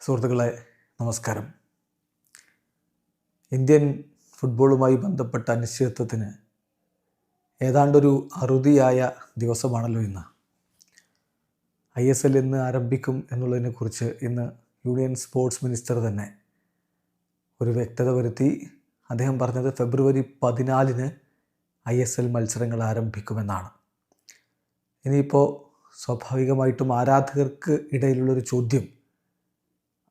സുഹൃത്തുക്കളെ നമസ്കാരം. ഇന്ത്യൻ ഫുട്ബോളുമായി ബന്ധപ്പെട്ട അനിശ്ചിതത്വത്തിന് ഏതാണ്ടൊരു അറുതിയായ ദിവസമാണല്ലോ ഇന്ന്. ISL എന്ന് ആരംഭിക്കും എന്നുള്ളതിനെക്കുറിച്ച് ഇന്ന് യൂണിയൻ സ്പോർട്സ് മിനിസ്റ്റർ തന്നെ ഒരു വ്യക്തത വരുത്തി. അദ്ദേഹം പറഞ്ഞത് ഫെബ്രുവരി 14 ISL മത്സരങ്ങൾ ആരംഭിക്കുമെന്നാണ്. ഇനിയിപ്പോൾ സ്വാഭാവികമായിട്ടും ആരാധകർക്ക് ഇടയിലുള്ളൊരു ചോദ്യം,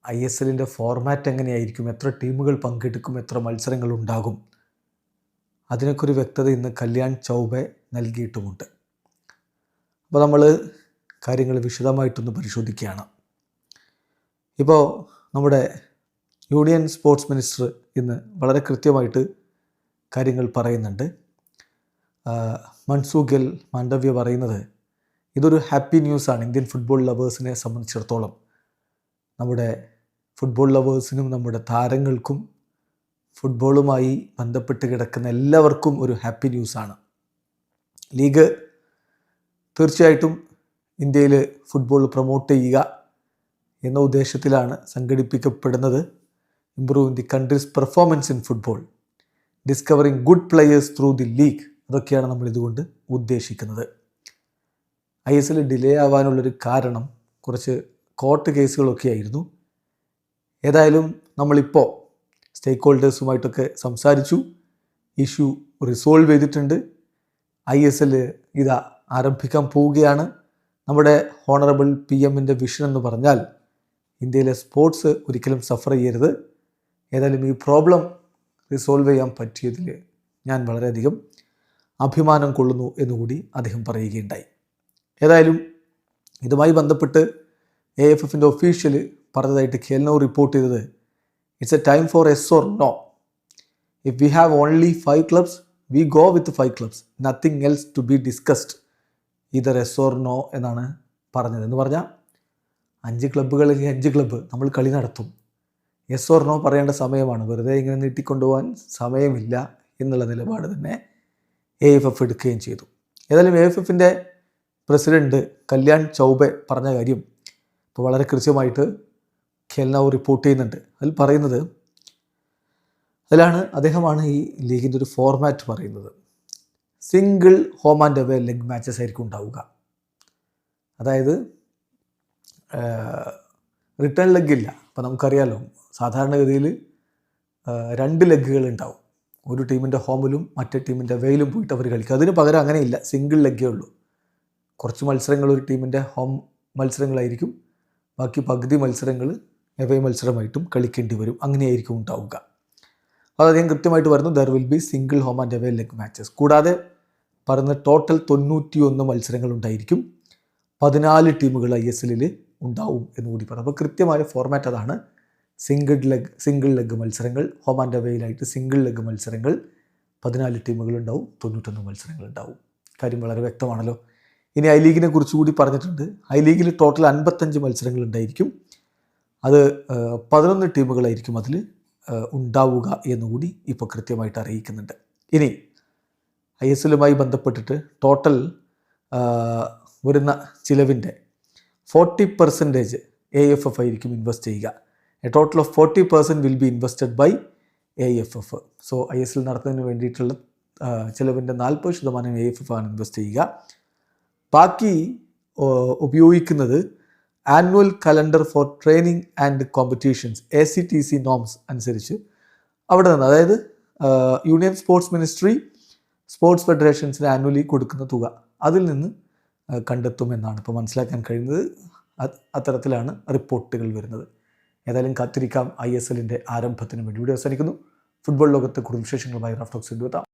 ISLൻ്റെ ഫോർമാറ്റ് എങ്ങനെയായിരിക്കും, എത്ര ടീമുകൾ പങ്കെടുക്കും, എത്ര മത്സരങ്ങൾ ഉണ്ടാകും, അതിനൊക്കെ ഒരു വ്യക്തത ഇന്ന് കല്യാൺ ചൗബെ നൽകിയിട്ടുമുണ്ട്. അപ്പോൾ നമ്മൾ കാര്യങ്ങൾ വിശദമായിട്ടൊന്ന് പരിശോധിക്കുകയാണ്. ഇപ്പോൾ നമ്മുടെ യൂണിയൻ സ്പോർട്സ് മിനിസ്റ്റർ ഇന്ന് വളരെ കൃത്യമായിട്ട് കാര്യങ്ങൾ പറയുന്നുണ്ട്. മൻസൂഖ് മാണ്ഡവ്യ പറയുന്നത് ഇതൊരു ഹാപ്പി ന്യൂസാണ് ഇന്ത്യൻ ഫുട്ബോൾ ലവേഴ്സിനെ സംബന്ധിച്ചിടത്തോളം. നമ്മുടെ ഫുട്ബോൾ ലവേഴ്സിനും നമ്മുടെ താരങ്ങൾക്കും ഫുട്ബോളുമായി ബന്ധപ്പെട്ട് കിടക്കുന്ന എല്ലാവർക്കും ഒരു ഹാപ്പി ന്യൂസാണ്. ലീഗ് തീർച്ചയായിട്ടും ഇന്ത്യയിൽ ഫുട്ബോൾ പ്രൊമോട്ട് ചെയ്യുക എന്ന ഉദ്ദേശത്തിലാണ് സംഘടിപ്പിക്കപ്പെടുന്നത്. Improve the country's performance in football, discovering good players through the league, അതൊക്കെയാണ് നമ്മൾ ഇതുകൊണ്ട് ഉദ്ദേശിക്കുന്നത്. ISL ഡിലേ ആവാനുള്ളൊരു കാരണം കുറച്ച് കോർട്ട് കേസുകളൊക്കെ ആയിരുന്നു. ഏതായാലും നമ്മളിപ്പോൾ സ്റ്റേക്ക് ഹോൾഡേഴ്സുമായിട്ടൊക്കെ സംസാരിച്ചു, ഇഷ്യൂ റിസോൾവ് ചെയ്തിട്ടുണ്ട്. ISL ഇതാ ആരംഭിക്കാൻ പോവുകയാണ്. നമ്മുടെ ഹോണറബിൾ PM-ൻ്റെ വിഷൻ എന്ന് പറഞ്ഞാൽ ഇന്ത്യയിലെ സ്പോർട്സ് ഒരിക്കലും സഫർ ചെയ്യരുത്. ഏതായാലും ഈ പ്രോബ്ലം റിസോൾവ് ചെയ്യാൻ പറ്റിയതിൽ ഞാൻ വളരെയധികം അഭിമാനം കൊള്ളുന്നു എന്നുകൂടി അദ്ദേഹം പറയുകയുണ്ടായി. ഏതായാലും ഇതുമായി ബന്ധപ്പെട്ട് AFFൻ്റെ ഒഫീഷ്യൽ പറഞ്ഞതായിട്ട് ഖേൽനൗ റിപ്പോർട്ട് ചെയ്തത്, it's a time for yes or no. If we have only 5 clubs, we go with 5 clubs, nothing else to be discussed, either yes or no എന്നാണ് പറഞ്ഞത്. എന്ന് പറഞ്ഞാൽ 5 ക്ലബ്ബുകൾ അല്ലെങ്കിൽ 5 ക്ലബ്ബ് നമ്മൾ കളി നടത്തും. yes or no പറയേണ്ട സമയമാണ്, വെറുതെ ഇങ്ങനെ നീട്ടിക്കൊണ്ടുപോകാൻ സമയമില്ല എന്നുള്ള നിലപാട് തന്നെ AFF എടുക്കുകയും ചെയ്തു. ഏതായാലും AFFൻ്റെ പ്രസിഡന്റ് കല്യാൺ ചൗബെ പറഞ്ഞ കാര്യം ഇപ്പോൾ വളരെ കൃത്യമായിട്ട് ഖേൽനൗ റിപ്പോർട്ട് ചെയ്യുന്നുണ്ട്. അദ്ദേഹമാണ് ഈ ലീഗിൻ്റെ ഒരു ഫോർമാറ്റ് പറയുന്നത്. Single home and away leg matches ആയിരിക്കും ഉണ്ടാവുക. അതായത് റിട്ടേൺ ലെഗ് ഇല്ല. അപ്പോൾ നമുക്കറിയാലോ, സാധാരണഗതിയിൽ 2 ലെഗുകൾ ഉണ്ടാവും. ഒരു ടീമിൻ്റെ ഹോമിലും മറ്റേ ടീമിൻ്റെ അവയിലും പോയിട്ട് അവർ കളിക്കുക. അതിന് പകരം അങ്ങനെയില്ല, സിംഗിൾ ലെഗേ ഉള്ളൂ. കുറച്ച് മത്സരങ്ങൾ ഒരു ടീമിൻ്റെ ഹോം മത്സരങ്ങളായിരിക്കും, ബാക്കി പകുതി മത്സരങ്ങൾ എവേ മത്സരമായിട്ടും കളിക്കേണ്ടി വരും. അങ്ങനെയായിരിക്കും ഉണ്ടാവുക. അത് അദ്ദേഹം കൃത്യമായിട്ട് പറയുന്നു, there will be single home and away leg matches. കൂടാതെ പറയുന്ന ടോട്ടൽ 91 മത്സരങ്ങൾ ഉണ്ടായിരിക്കും. 14 ടീമുകൾ ISL ഉണ്ടാവും എന്നുകൂടി പറഞ്ഞു. അപ്പോൾ കൃത്യമായ ഫോർമാറ്റ് അതാണ്. സിംഗിൾ ലെഗ് മത്സരങ്ങൾ, ഹോം ആൻഡ് അവേയിലായിട്ട് സിംഗിൾ ലെഗ് മത്സരങ്ങൾ, 14 ടീമുകൾ ഉണ്ടാവും, 91 മത്സരങ്ങൾ ഉണ്ടാവും. കാര്യം വളരെ വ്യക്തമാണല്ലോ. ഇനി I ലീഗിനെ കുറിച്ച് കൂടി പറഞ്ഞിട്ടുണ്ട്. I ലീഗിൽ ടോട്ടൽ 55 മത്സരങ്ങൾ ഉണ്ടായിരിക്കും. അത് 11 ടീമുകളായിരിക്കും അതിൽ ഉണ്ടാവുക എന്നുകൂടി ഇപ്പോൾ കൃത്യമായിട്ട് അറിയിക്കുന്നുണ്ട്. ഇനി ISLുമായി ബന്ധപ്പെട്ടിട്ട് ടോട്ടൽ വരുന്ന ചിലവിൻ്റെ 40% AFF ആയിരിക്കും ഇൻവെസ്റ്റ് ചെയ്യുക. A total of 40% will be invested by AFF. So ISL നടത്തുന്നതിന് വേണ്ടിയിട്ടുള്ള ചിലവിൻ്റെ 40% AFF ആണ് ഇൻവെസ്റ്റ് ചെയ്യുക. ബാക്കി ഉപയോഗിക്കുന്നത് annual calendar for training and competitions ACTC norms അനുസരിച്ച് അവിടെ നിന്ന്, അതായത് യൂണിയൻ സ്പോർട്സ് മിനിസ്ട്രി സ്പോർട്സ് ഫെഡറേഷൻസിന് ആനുവലി കൊടുക്കുന്ന തുക അതിൽ നിന്ന് കണ്ടെത്തുമെന്നാണ് ഇപ്പോൾ മനസ്സിലാക്കാൻ കഴിയുന്നത്. അത്തരത്തിലാണ് റിപ്പോർട്ടുകൾ വരുന്നത്. ഏതായാലും കാത്തിരിക്കാം ISLൻ്റെ ആരംഭത്തിന് വേണ്ടി. വീഡിയോ അവസാനിക്കുന്നു. ഫുട്ബോൾ ലോകത്തെ കൂടുതൽ വിശേഷങ്ങളുമായി റാഫ് ടോക്സ് എത്താം.